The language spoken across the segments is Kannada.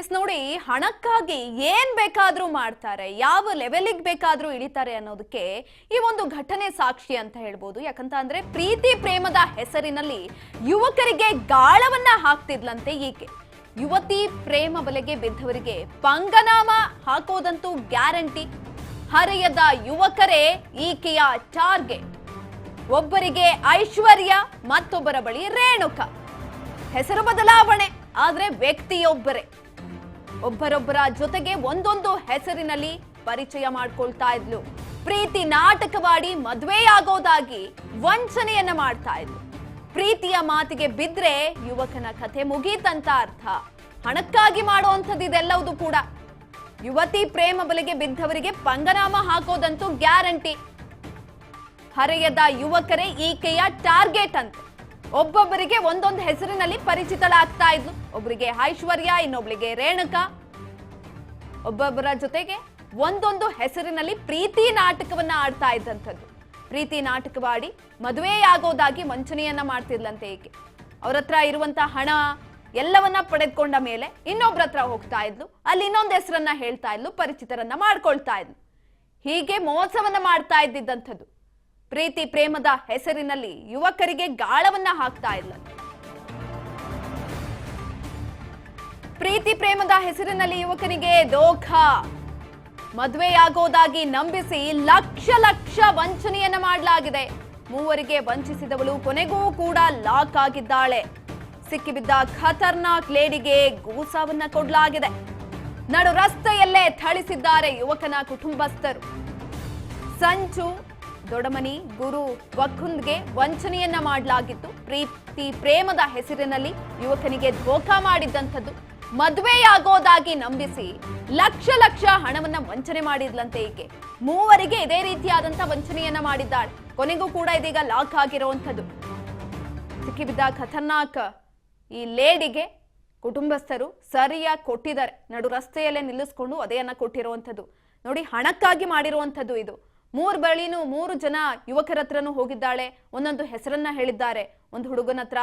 ಎಸ್ ನೋಡಿ, ಹಣಕ್ಕಾಗಿ ಏನ್ ಬೇಕಾದ್ರೂ ಮಾಡ್ತಾರೆ, ಯಾವ ಲೆವೆಲಿಗೆ ಬೇಕಾದ್ರೂ ಇಳಿತಾರೆ ಅನ್ನೋದಕ್ಕೆ ಈ ಒಂದು ಘಟನೆ ಸಾಕ್ಷಿ ಅಂತ ಹೇಳ್ಬೋದು. ಯಾಕಂತ ಅಂದ್ರೆ ಪ್ರೀತಿ ಪ್ರೇಮದ ಹೆಸರಿನಲ್ಲಿ ಯುವಕರಿಗೆ ಗಾಳವನ್ನ ಹಾಕ್ತಿದ್ಲಂತೆ ಈಕೆ. ಯುವತಿ ಪ್ರೇಮ ಬಲೆಗೆ ಬಿದ್ದವರಿಗೆ ಪಂಗನಾಮ ಹಾಕೋದಂತೂ ಗ್ಯಾರಂಟಿ. ಹರೆಯದ ಯುವಕರೇ ಈಕೆಯ ಟಾರ್ಗೆಟ್. ಒಬ್ಬರಿಗೆ ಐಶ್ವರ್ಯ, ಮತ್ತೊಬ್ಬರ ಬಳಿ ರೇಣುಕಾ. ಹೆಸರು ಬದಲಾವಣೆ, ಆದ್ರೆ ವ್ಯಕ್ತಿಯೊಬ್ಬರೇ. ಒಬ್ಬರೊಬ್ಬರ ಜೊತೆಗೆ ಒಂದೊಂದು ಹೆಸರಿನಲ್ಲಿ ಪರಿಚಯ ಮಾಡ್ಕೊಳ್ತಾ ಇದ್ಲು. ಪ್ರೀತಿ ನಾಟಕವಾಡಿ ಮದುವೆಯಾಗೋದಾಗಿ ವಂಚನೆಯನ್ನ ಮಾಡ್ತಾ ಇದ್ಲು. ಪ್ರೀತಿಯ ಮಾತಿಗೆ ಬಿದ್ರೆ ಯುವಕನ ಕಥೆ ಮುಗೀತಂತ ಅರ್ಥ. ಹಣಕ್ಕಾಗಿ ಮಾಡುವಂಥದ್ದು ಇದೆಲ್ಲವೂ ಕೂಡ. ಯುವತಿ ಪ್ರೇಮ ಬಲೆಗೆ ಬಿದ್ದವರಿಗೆ ಪಂಗನಾಮ ಹಾಕೋದಂತೂ ಗ್ಯಾರಂಟಿ. ಹರೆಯದ ಯುವಕರೇ ಈಕೆಯ ಟಾರ್ಗೆಟ್ ಅಂತ. ಒಬ್ಬೊಬ್ಬರಿಗೆ ಒಂದೊಂದು ಹೆಸರಿನಲ್ಲಿ ಪರಿಚಿತಳಾಗ್ತಾ ಇದ್ಲು. ಒಬ್ಬರಿಗೆ ಐಶ್ವರ್ಯ, ಇನ್ನೊಬ್ಳಿಗೆ ರೇಣುಕಾ. ಒಬ್ಬೊಬ್ಬರ ಜೊತೆಗೆ ಒಂದೊಂದು ಹೆಸರಿನಲ್ಲಿ ಪ್ರೀತಿ ನಾಟಕವನ್ನ ಆಡ್ತಾ ಇದ್ದಂಥದ್ದು. ಪ್ರೀತಿ ನಾಟಕವಾಡಿ ಮದುವೆಯಾಗೋದಾಗಿ ವಂಚನೆಯನ್ನ ಮಾಡ್ತಿದ್ಲಂತೆ ಈಕೆ. ಅವ್ರ ಹತ್ರ ಇರುವಂತ ಹಣ ಎಲ್ಲವನ್ನ ಪಡೆದುಕೊಂಡ ಮೇಲೆ ಇನ್ನೊಬ್ರ ಹತ್ರ ಹೋಗ್ತಾ ಇದ್ಲು. ಅಲ್ಲಿ ಇನ್ನೊಂದು ಹೆಸರನ್ನ ಹೇಳ್ತಾ ಇದ್ಲು, ಪರಿಚಿತರನ್ನ ಮಾಡ್ಕೊಳ್ತಾ ಇದ್ಲು. ಹೀಗೆ ಮೋಸವನ್ನ ಮಾಡ್ತಾ ಇದ್ದಿದ್ದಂಥದ್ದು. ಪ್ರೀತಿ ಪ್ರೇಮದ ಹೆಸರಿನಲ್ಲಿ ಯುವಕರಿಗೆ ಗಾಳವನ್ನ ಹಾಕ್ತಾ ಇಲ್ಲ. ಪ್ರೀತಿ ಪ್ರೇಮದ ಹೆಸರಿನಲ್ಲಿ ಯುವಕನಿಗೆ ದೋಖಾ. ಮದುವೆಯಾಗೋದಾಗಿ ನಂಬಿಸಿ ಲಕ್ಷ ಲಕ್ಷ ವಂಚನೆಯನ್ನ ಮಾಡಲಾಗಿದೆ. ಮೂವರಿಗೆ ವಂಚಿಸಿದವಳು ಕೊನೆಗೂ ಕೂಡ ಲಾಕ್ ಆಗಿದ್ದಾಳೆ. ಸಿಕ್ಕಿಬಿದ್ದ ಖತರ್ನಾಕ್ ಲೇಡಿಗೆ ಗೂಸಾವನ್ನ ಕೊಡಲಾಗಿದೆ. ನಡು ರಸ್ತೆಯಲ್ಲೇ ಥಳಿಸಿದ್ದಾರೆ ಯುವಕನ ಕುಟುಂಬಸ್ಥರು. ಸಂಚು ದೊಡಮನಿ ಗುರು ವಕ್ಕುಂದ್ಗೆ ವಂಚನೆಯನ್ನ ಮಾಡಲಾಗಿತ್ತು. ಪ್ರೀತಿ ಪ್ರೇಮದ ಹೆಸರಿನಲ್ಲಿ ಯುವಕನಿಗೆ ಧೋಖಾ ಮಾಡಿದ್ದಂಥದ್ದು. ಮದುವೆಯಾಗೋದಾಗಿ ನಂಬಿಸಿ ಲಕ್ಷ ಲಕ್ಷ ಹಣವನ್ನ ವಂಚನೆ ಮಾಡಿದ್ಲಂತೆ ಈಕೆ. ಮೂವರಿಗೆ ಇದೇ ರೀತಿಯಾದಂತ ವಂಚನೆಯನ್ನ ಮಾಡಿದ್ದಾಳೆ. ಕೊನೆಗೂ ಕೂಡ ಇದೀಗ ಲಾಕ್ ಆಗಿರುವಂಥದ್ದು. ಸಿಕ್ಕಿಬಿದ್ದ ಖತರ್ನಾಕ್ ಈ ಲೇಡಿಗೆ ಕುಟುಂಬಸ್ಥರು ಸರಿಯಾಗಿ ಕೊಟ್ಟಿದ್ದಾರೆ. ನಡು ರಸ್ತೆಯಲ್ಲೇ ನಿಲ್ಲಿಸ್ಕೊಂಡು ಅದೇಯನ್ನ ಕೊಟ್ಟಿರುವಂಥದ್ದು ನೋಡಿ. ಹಣಕ್ಕಾಗಿ ಮಾಡಿರುವಂಥದ್ದು ಇದು. ಮೂರು ಜನ ಯುವಕರ ಹತ್ರನೂ ಹೋಗಿದ್ದಾಳೆ. ಒಂದೊಂದು ಹೆಸರನ್ನ ಹೇಳಿದ್ದಾರೆ. ಒಂದು ಹುಡುಗನ ಹತ್ರ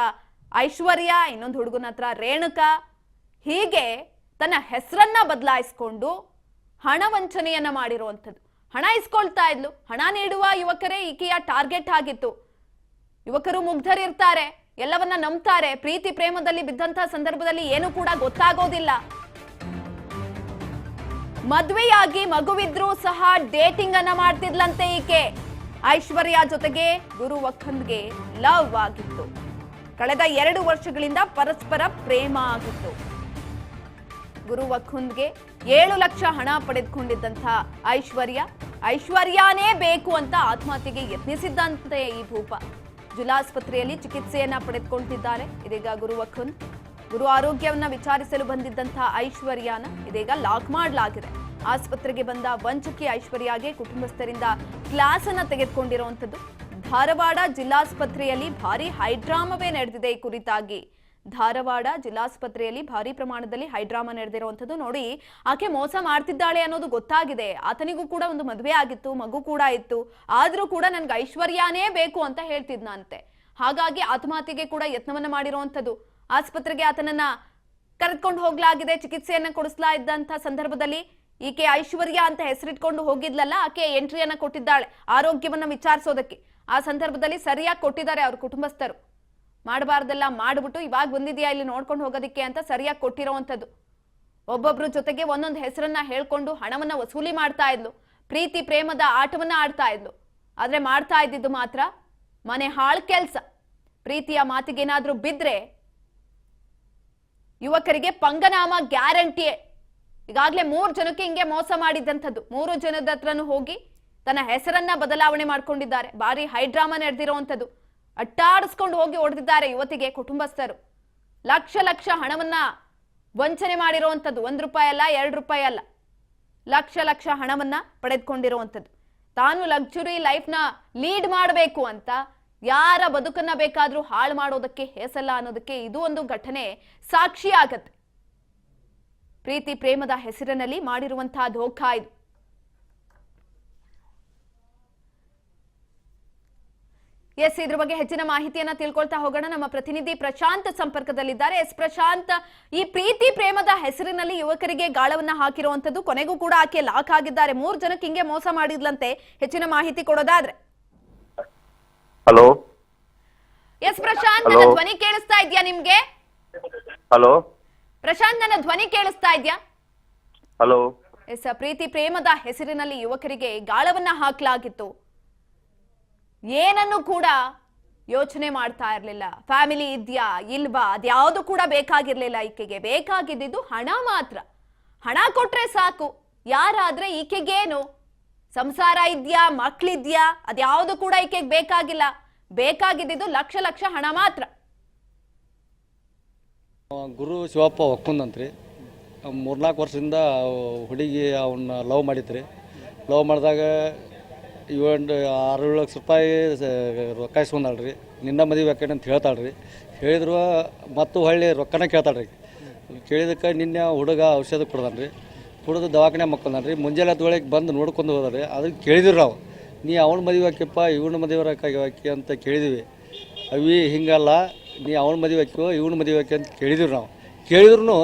ಐಶ್ವರ್ಯ, ಇನ್ನೊಂದು ಹುಡುಗನ ಹತ್ರ ರೇಣುಕಾ. ಹೀಗೆ ತನ್ನ ಹೆಸರನ್ನ ಬದಲಾಯಿಸ್ಕೊಂಡು ಹಣ ವಂಚನೆಯನ್ನ ಮಾಡಿರುವಂಥದ್ದು. ಹಣ ಇಸ್ಕೊಳ್ತಾ ಇದ್ಲು. ಹಣ ನೀಡುವ ಯುವಕರೇ ಈಕೆಯ ಟಾರ್ಗೆಟ್ ಆಗಿತ್ತು. ಯುವಕರು ಮುಗ್ಧರಿರ್ತಾರೆ, ಎಲ್ಲವನ್ನ ನಂಬ್ತಾರೆ. ಪ್ರೀತಿ ಪ್ರೇಮದಲ್ಲಿ ಬಿದ್ದಂತ ಸಂದರ್ಭದಲ್ಲಿ ಏನು ಕೂಡ ಗೊತ್ತಾಗೋದಿಲ್ಲ. ಮದುವೆಯಾಗಿ ಮಗುವಿದ್ರೂ ಸಹ ಡೇಟಿಂಗ್ ಅನ್ನ ಮಾಡ್ತಿದ್ಲಂತೆ ಈಕೆ. ಐಶ್ವರ್ಯ ಜೊತೆಗೆ ಗುರು ವಕ್ಕಂದ್ಗೆ ಲವ್ ಆಗಿತ್ತು. ಕಳೆದ 2 ವರ್ಷಗಳಿಂದ ಪರಸ್ಪರ ಪ್ರೇಮ ಆಗಿತ್ತು. ಗುರು ವಕ್ಕಂದ್ಗೆ 7 ಲಕ್ಷ ಹಣ ಪಡೆದುಕೊಂಡಿದ್ದಂತ ಐಶ್ವರ್ಯನೇ ಬೇಕು ಅಂತ ಆತ್ಮಹತ್ಯೆಗೆ ಯತ್ನಿಸಿದ್ದಂತೆ ಈ ಭೂಪ. ಜಿಲ್ಲಾಸ್ಪತ್ರೆಯಲ್ಲಿ ಚಿಕಿತ್ಸೆಯನ್ನ ಪಡೆದುಕೊಂಡಿದ್ದಾರೆ ಇದೀಗ ಗುರು ವಕ್ಕಂದ್. ಗುರು ಆರೋಗ್ಯವನ್ನ ವಿಚಾರಿಸಲು ಬಂದಿದ್ದಂತಹ ಐಶ್ವರ್ಯನ ಇದೀಗ ಲಾಕ್ ಮಾಡಲಾಗಿದೆ. ಆಸ್ಪತ್ರೆಗೆ ಬಂದ ವಂಚಕಿ ಐಶ್ವರ್ಯಗೆ ಕುಟುಂಬಸ್ಥರಿಂದ ಕ್ಲಾಸ್ ಅನ್ನ ತೆಗೆದುಕೊಂಡಿರುವಂತದ್ದು. ಧಾರವಾಡ ಜಿಲ್ಲಾಸ್ಪತ್ರೆಯಲ್ಲಿ ಭಾರಿ ಹೈಡ್ರಾಮವೇ ನಡೆದಿದೆ. ಈ ಕುರಿತಾಗಿ ಧಾರವಾಡ ಜಿಲ್ಲಾಸ್ಪತ್ರೆಯಲ್ಲಿ ಭಾರಿ ಪ್ರಮಾಣದಲ್ಲಿ ಹೈಡ್ರಾಮಾ ನಡೆದಿರುವಂತದ್ದು ನೋಡಿ. ಆಕೆ ಮೋಸ ಮಾಡ್ತಿದ್ದಾಳೆ ಅನ್ನೋದು ಗೊತ್ತಾಗಿದೆ. ಆತನಿಗೂ ಕೂಡ ಒಂದು ಮದುವೆ ಆಗಿತ್ತು, ಮಗು ಕೂಡ ಇತ್ತು. ಆದ್ರೂ ಕೂಡ ನನ್ಗೆ ಐಶ್ವರ್ಯನೇ ಬೇಕು ಅಂತ ಹೇಳ್ತಿದ್ನಂತೆ. ಹಾಗಾಗಿ ಆತ್ಮಹತ್ಯೆಗೆ ಕೂಡ ಯತ್ನವನ್ನ ಮಾಡಿರುವಂತದ್ದು. ಆಸ್ಪತ್ರೆಗೆ ಆತನನ್ನ ಕರೆದುಕೊಂಡು ಹೋಗ್ಲಾಗಿದೆ. ಚಿಕಿತ್ಸೆಯನ್ನ ಕೊಡಿಸ್ಲಾ ಇದ್ದಂತ ಸಂದರ್ಭದಲ್ಲಿ ಈಕೆ ಐಶ್ವರ್ಯ ಅಂತ ಹೆಸರಿಟ್ಕೊಂಡು ಹೋಗಿದ್ಲಲ್ಲ, ಆಕೆ ಎಂಟ್ರಿಯನ್ನ ಕೊಟ್ಟಿದ್ದಾಳೆ ಆರೋಗ್ಯವನ್ನ ವಿಚಾರಿಸೋದಕ್ಕೆ. ಆ ಸಂದರ್ಭದಲ್ಲಿ ಸರಿಯಾಗಿ ಕೊಟ್ಟಿದ್ದಾರೆ ಅವ್ರ ಕುಟುಂಬಸ್ಥರು. ಮಾಡಬಾರ್ದೆಲ್ಲ ಮಾಡ್ಬಿಟ್ಟು ಇವಾಗ ಬಂದಿದ್ಯಾ ಇಲ್ಲಿ ನೋಡ್ಕೊಂಡು ಹೋಗೋದಿಕ್ಕೆ ಅಂತ ಸರಿಯಾಗಿ ಕೊಟ್ಟಿರೋವಂಥದ್ದು. ಒಬ್ಬೊಬ್ರು ಜೊತೆಗೆ ಒಂದೊಂದು ಹೆಸರನ್ನ ಹೇಳ್ಕೊಂಡು ಹಣವನ್ನ ವಸೂಲಿ ಮಾಡ್ತಾ ಇದ್ಲು. ಪ್ರೀತಿ ಪ್ರೇಮದ ಆಟವನ್ನ ಆಡ್ತಾ ಇದ್ಲು. ಆದ್ರೆ ಮಾಡ್ತಾ ಇದ್ದಿದ್ದು ಮಾತ್ರ ಮನೆ ಹಾಳು ಕೆಲ್ಸ. ಪ್ರೀತಿಯ ಮಾತಿಗೇನಾದ್ರೂ ಬಿದ್ರೆ ಯುವಕರಿಗೆ ಪಂಗನಾಮ ಗ್ಯಾರಂಟಿಯೇ. ಈಗಾಗಲೇ 3 ಜನಕ್ಕೆ ಹಿಂಗೆ ಮೋಸ ಮಾಡಿದ್ದಂಥದ್ದು. 3 ಜನದ ಹತ್ರನೂ ಹೋಗಿ ತನ್ನ ಹೆಸರನ್ನ ಬದಲಾವಣೆ ಮಾಡ್ಕೊಂಡಿದ್ದಾರೆ. ಭಾರಿ ಹೈಡ್ರಾಮಾ ನಡೆದಿರುವಂಥದ್ದು. ಅಟ್ಟಾಡಿಸ್ಕೊಂಡು ಹೋಗಿ ಹೊಡೆದಿದ್ದಾರೆ ಯುವತಿಗೆ ಕುಟುಂಬಸ್ಥರು. ಲಕ್ಷ ಲಕ್ಷ ಹಣವನ್ನ ವಂಚನೆ ಮಾಡಿರುವಂಥದ್ದು. 1 ರೂಪಾಯಿ ಅಲ್ಲ, 2 ರೂಪಾಯಿ ಅಲ್ಲ, ಲಕ್ಷ ಲಕ್ಷ ಹಣವನ್ನ ಪಡೆದುಕೊಂಡಿರುವಂಥದ್ದು. ತಾನು ಲಕ್ಸುರಿ ಲೈಫ್ನ ಲೀಡ್ ಮಾಡಬೇಕು ಅಂತ ಯಾರ ಬದುಕನ್ನ ಬೇಕಾದ್ರೂ ಹಾಳು ಮಾಡೋದಕ್ಕೆ ಹೇಸಲ್ಲ ಅನ್ನೋದಕ್ಕೆ ಇದು ಒಂದು ಘಟನೆ ಸಾಕ್ಷಿ ಆಗತ್ತೆ. ಪ್ರೀತಿ ಪ್ರೇಮದ ಹೆಸರಿನಲ್ಲಿ ಮಾಡಿರುವಂತಹ ಧೋಖಾ ಇದು. ಎಸ್, ಇದ್ರ ಬಗ್ಗೆ ಹೆಚ್ಚಿನ ಮಾಹಿತಿಯನ್ನ ತಿಳ್ಕೊಳ್ತಾ ಹೋಗೋಣ. ನಮ್ಮ ಪ್ರತಿನಿಧಿ ಪ್ರಶಾಂತ್ ಸಂಪರ್ಕದಲ್ಲಿದ್ದಾರೆ. ಎಸ್ ಪ್ರಶಾಂತ್, ಈ ಪ್ರೀತಿ ಪ್ರೇಮದ ಹೆಸರಿನಲ್ಲಿ ಯುವಕರಿಗೆ ಗಾಳವನ್ನ ಹಾಕಿರುವಂತದ್ದು, ಕೊನೆಗೂ ಕೂಡ ಆಕೆ ಲಾಕ್ ಆಗಿದ್ದಾರೆ. 3 ಜನಕ್ಕೆ ಹಿಂಗೆ ಮೋಸ ಮಾಡಿದ್ಲಂತೆ. ಹೆಚ್ಚಿನ ಮಾಹಿತಿ ಕೊಡೋದಾದ್ರೆ. ಹಲೋ ಎಸ್ ಪ್ರಶಾಂತ್, ನನ್ನ ಧ್ವನಿ ಕೇಳಿಸ್ತಾ ಇದ್ಯಾ ನಿಮ್ಗೆ? ಹಲೋ ಪ್ರಶಾಂತ್, ನನ್ನ ಧ್ವನಿ ಕೇಳಿಸ್ತಾ ಇದ್ಯಾ? ಹಲೋ ಎಸ್, ಪ್ರೀತಿ ಪ್ರೇಮದ ಹೆಸರಿನಲ್ಲಿ ಯುವಕರಿಗೆ ಗಾಳವನ್ನ ಹಾಕಲಾಗಿತ್ತು. ಏನನ್ನು ಕೂಡ ಯೋಚನೆ ಮಾಡ್ತಾ ಇರ್ಲಿಲ್ಲ. ಫ್ಯಾಮಿಲಿ ಇದ್ಯಾ ಇಲ್ವಾ ಅದ್ಯಾವುದು ಕೂಡ ಬೇಕಾಗಿರ್ಲಿಲ್ಲ. ಈಕೆಗೆ ಬೇಕಾಗಿದ್ದು ಹಣ ಮಾತ್ರ. ಹಣ ಕೊಟ್ರೆ ಸಾಕು. ಯಾರಾದ್ರೆ ಈಕೆಗೇನು ಸಂಸಾರ ಇದ್ಯಾ ಮಕ್ಳಿದ್ಯಾ ಅದ್ಯಾವುದು ಕೂಡ ಈಕೆಗೆ ಬೇಕಾಗಿಲ್ಲ. ಬೇಕಾಗಿದ್ದು ಲಕ್ಷ ಲಕ್ಷ ಹಣ ಮಾತ್ರ. ಗುರು ಶಿವಪ್ಪ ಒಕ್ಕುಂದಂತ್ರಿ 3-4 ವರ್ಷದಿಂದ ಹುಡುಗಿ ಅವನ್ನ ಲವ್ ಮಾಡಿದ್ರಿ. ಲವ್ ಮಾಡಿದಾಗ 6-7 ಲಕ್ಷ ರೂಪಾಯಿ ರೊಕ್ಕ ಇಸ್ಕೊಂಡಾಳ್ರಿ. ನಿನ್ನ ಮದುವೆ ಯಾಕಂತ ಅಂತ ಹೇಳ್ತಾಳ್ರಿ. ಹೇಳಿದ್ರು ಮತ್ತು ಹೊಳ್ಳಿ ರೊಕ್ಕನ ಕೇಳ್ತಾಳ್ರಿ. ಕೇಳಿದಕ್ಕೆ ನಿನ್ನೆ ಹುಡುಗ ಔಷಧ ಕೊಡ್ದಾನ್ರಿ. ಕುಡಿದು ದವಾಖಾನೆ ಮಕ್ಕೊಂಡ್ರಿ. ಮುಂಜಾನೆ ತೊಳಗೆ ಬಂದು ನೋಡ್ಕೊಂಡು ಹೋದ್ರಿ. ಅದಕ್ಕೆ ಕೇಳಿದ್ರು ನಾವು, ನೀ ಅವನ ಮದುವೆ ಹಾಕಿಪ್ಪ ಇವನ ಮದುವೆ ಹಾಕಿ ಅಂತ ಕೇಳಿದ್ವಿ. ಅವಿ ಹಿಂಗಲ್ಲ, ನೀ ಅವನ ಮದುವೆ ಹಾಕೋ ಇವನ ಮದುವೆ ಹಾಕಿ ಅಂತ ಕೇಳಿದ್ರು ನಾವು. ಕೇಳಿದ್ರು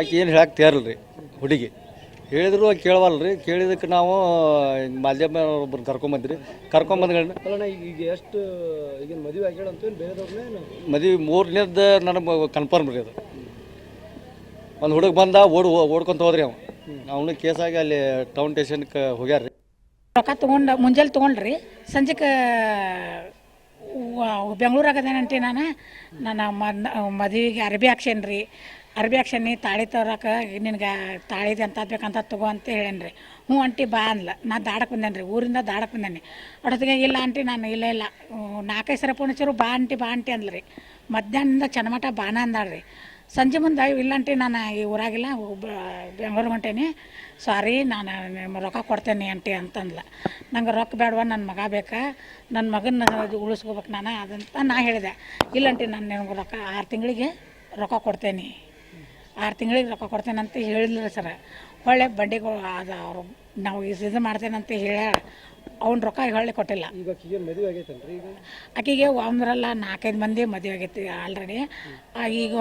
ಆಕೆ ಏನು ಹೇಳಕ್ಕೆ ತಯಾರಿಲ್ರಿ. ಹುಡುಗಿ ಹೇಳಿದ್ರು ಕೇಳವಲ್ರಿ. ಕೇಳಿದಕ್ಕೆ ನಾವು ಮಾಧ್ಯಮ ಒಬ್ಬರು ಕರ್ಕೊಂಬಂದ್ರಿ. ಕರ್ಕೊಂಬಂದ್ಗಳನ್ನ ಈಗ ಎಷ್ಟು ಈಗ ಮದುವೆ ಆಗ್ಯಾಳ ಅಂತ ಬೇರೆದವ್ರನ್ನೇ ಮದುವೆ 3ನೇದ್ದು ನನಗೆ ಕನ್ಫರ್ಮ್ ರೀ. ಅದು ಒಂದು ಹುಡುಗ ಬಂದ ಓಡ್ಕೊಂತ ಹೋದ್ರಿ. ಅವನು ಕೇಸಾಗಿ ಅಲ್ಲಿ ಟೌನ್ ಸ್ಟೇಷನ್ಗೆ ಹೋಗ್ಯಾರ ರೀ. ರೊಕ್ಕ ತೊಗೊಂಡು ಮುಂಜಾನೆ ತೊಗೊಂಡ್ರಿ. ಸಂಜೆಗೆ ಬೆಂಗಳೂರಾಗದೇನಂಟಿ ನಾನು ಮದುವೆಗೆ ಅರ್ಬಿ ಹಾಕ್ಸೇನಿ ರೀ. ಅರ್ಬಿ ಹಾಕ್ಸೇನಿ ತಾಳಿ ತರೋಕೆ ನಿನಗೆ ತಾಳಿದೆ ಅಂತ ಬೇಕಂತ ತಗೋ ಅಂತ ಹೇಳೇನಿ ರೀ. ಹ್ಞೂ ಆಂಟಿ ಬಾ ಅಂದ್ಲ. ನಾನು ದಾಡಕ್ಕೆ ಬಂದೇನಿ ರೀ, ಊರಿಂದ ದಾಡಕ್ಕೆ ಬಂದೇನಿ. ಅಡೋತ್ತಿಗೆ ಇಲ್ಲ ಆಂಟಿ ನಾನು ಇಲ್ಲ 4-5 ಸಲ ಫೋನ್ ಹಚ್ಚಿರು ಬಾ ಆಂಟಿ ಅಂದ್ಲು ರೀ. ಮಧ್ಯಾಹ್ನದಿಂದ ಚನ್ನಮಠ ಬಾಣ ಅಂದಾಳ್ರಿ. ಸಂಜೆ ಮುಂದೆ ಇಲ್ಲ ಆಂಟಿ ನಾನು ಈ ಊರಾಗಿಲ್ಲ ಬೆಂಗಳೂರು ಹೊಂಟೇನಿ, ಸಾರಿ ನಾನು ರೊಕ್ಕ ಕೊಡ್ತೇನೆ ಆಂಟಿ ಅಂತಂದ್ಲ. ನಂಗೆ ರೊಕ್ಕ ಬೇಡವ, ನನ್ನ ಮಗ ಬೇಕಾ, ನನ್ನ ಮಗನ ಉಳಿಸ್ಕೋಬೇಕು ನಾನು ಅದಂತ ನಾ ಹೇಳಿದೆ. ಇಲ್ಲಂಟಿ ನಾನು ನಿಮ್ಗೆ ರೊಕ್ಕ 6 ತಿಂಗಳಿಗೆ ರೊಕ್ಕ ಕೊಡ್ತೇನೆ, 6 ತಿಂಗಳಿಗೆ ರೊಕ್ಕ ಕೊಡ್ತೇನೆ ಅಂತ ಹೇಳಿಲ್ಲ ಸರ. ಹೊಳ್ಳೆ ಬಂಡಿಗೆ ಅದು ಅವರು ನಾವು ಇದು ಮಾಡ್ತೇನಂತ ಹೇಳ ಅವ್ನ ರೊಕ್ಕ ಹೊಳ್ಳೆ ಕೊಟ್ಟಿಲ್ಲ. ಈಗ ಆಕಿಗೆ ಮದುವೆ ಆಗೈತಲ್ರಿ? ಈಗ ಆಕೆಗೆ ಒಂದರಲ್ಲ 4-5 ಮಂದಿ ಮದುವೆ ಆಗೈತಿ ಆಲ್ರೆಡಿ. ಈಗ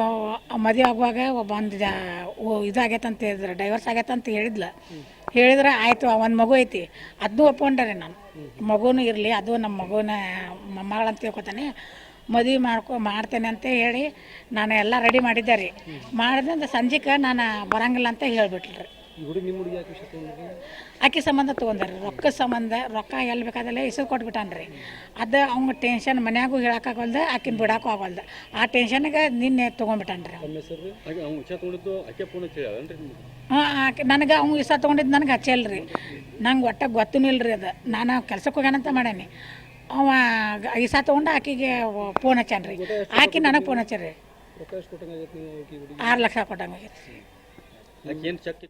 ಮದುವೆ ಆಗುವಾಗ ಒಂದು ಇದಾಗೈತಂತ ಹೇಳಿದ್ರೆ, ಡೈವರ್ಸ್ ಆಗೈತಂತ ಹೇಳಿದ್ರೆ ಆಯಿತು. ಒಂದು ಮಗು ಐತಿ, ಅದನ್ನೂ ಒಪ್ಕೊಂಡ್ರೆ ನಾನು. ಮಗುನೂ ಇರಲಿ, ಅದು ನಮ್ಮ ಮಗುನ ಮೊಮ್ಮಗಳಂತ ತಿಳ್ಕೊತಾನೆ. ಮದುವೆ ಮಾಡ್ತೇನೆ ಅಂತ ಹೇಳಿ ನಾನು ಎಲ್ಲ ರೆಡಿ ಮಾಡಿದ್ದೆ ರೀ. ಮಾಡಿದ್ರೆ ಸಂಜೆಗೆ ನಾನು ಬರಂಗಿಲ್ಲ ಅಂತ ಹೇಳಿಬಿಟ್ರಿ. ಹುಡುಗಿ ನಿಮ್ಮ ಹುಡುಗಿ ಯಾಕೆ ವಿಷಯ ತೊಗೊಂಡ್ರಿ? ಆಕೆ ಸಂಬಂಧ ತೊಗೊಂಡ್ರಿ. ರೊಕ್ಕ ಸಂಬಂಧ ರೊಕ್ಕ ಎಲ್ಲಿ ಬೇಕಾದಲ್ಲೇ ಇಸು ಕೊಟ್ಬಿಟ್ಟಾನ್ರಿ. ಅದು ಅವ್ನ ಟೆನ್ಷನ್ ಮನ್ಯಾಗೂ ಹೇಳೋಕ್ಕಾಗಲ್ದ, ಆಕಿನ ಬಿಡೋಕ್ಕೂ ಆಗಲ್ದು. ಆ ಟೆನ್ಷನ್ಗೆ ನಿನ್ನೆ ತೊಗೊಂಡ್ಬಿಟ್ಟಾನ್ರಿ. ಹಾಂ, ಆಕೆ ನನಗೆ ಅವ್ನು ಇಸ ತೊಗೊಂಡಿದ್ದು ನನಗೆ ಹಚ್ಚಲ್ರಿ. ನಂಗೆ ಒಟ್ಟ ಗೊತ್ತೂ ಇಲ್ರಿ. ಅದು ನಾನು ಕೆಲ್ಸಕ್ಕೆ ಹೋಗ್ಯಾನಂತ ಮಾಡೇನಿ. ಅವ ಇಸ ತೊಗೊಂಡು ಆಕೆಗೆ ಫೋನ್ ಹಚ್ಚಾನ್ರಿ. ಆಕೆ ನನಗೆ ಫೋನ್ ಹಚ್ಚಾರಿ. 6 ಲಕ್ಷ ಕೊಟ್ಟಂಗಾಗೈತಿ. 6 ಲಕ್ಷ ಕೊಟ್ಟಂಗಾಗೈತಿ. ಏನು ಚೆಕ್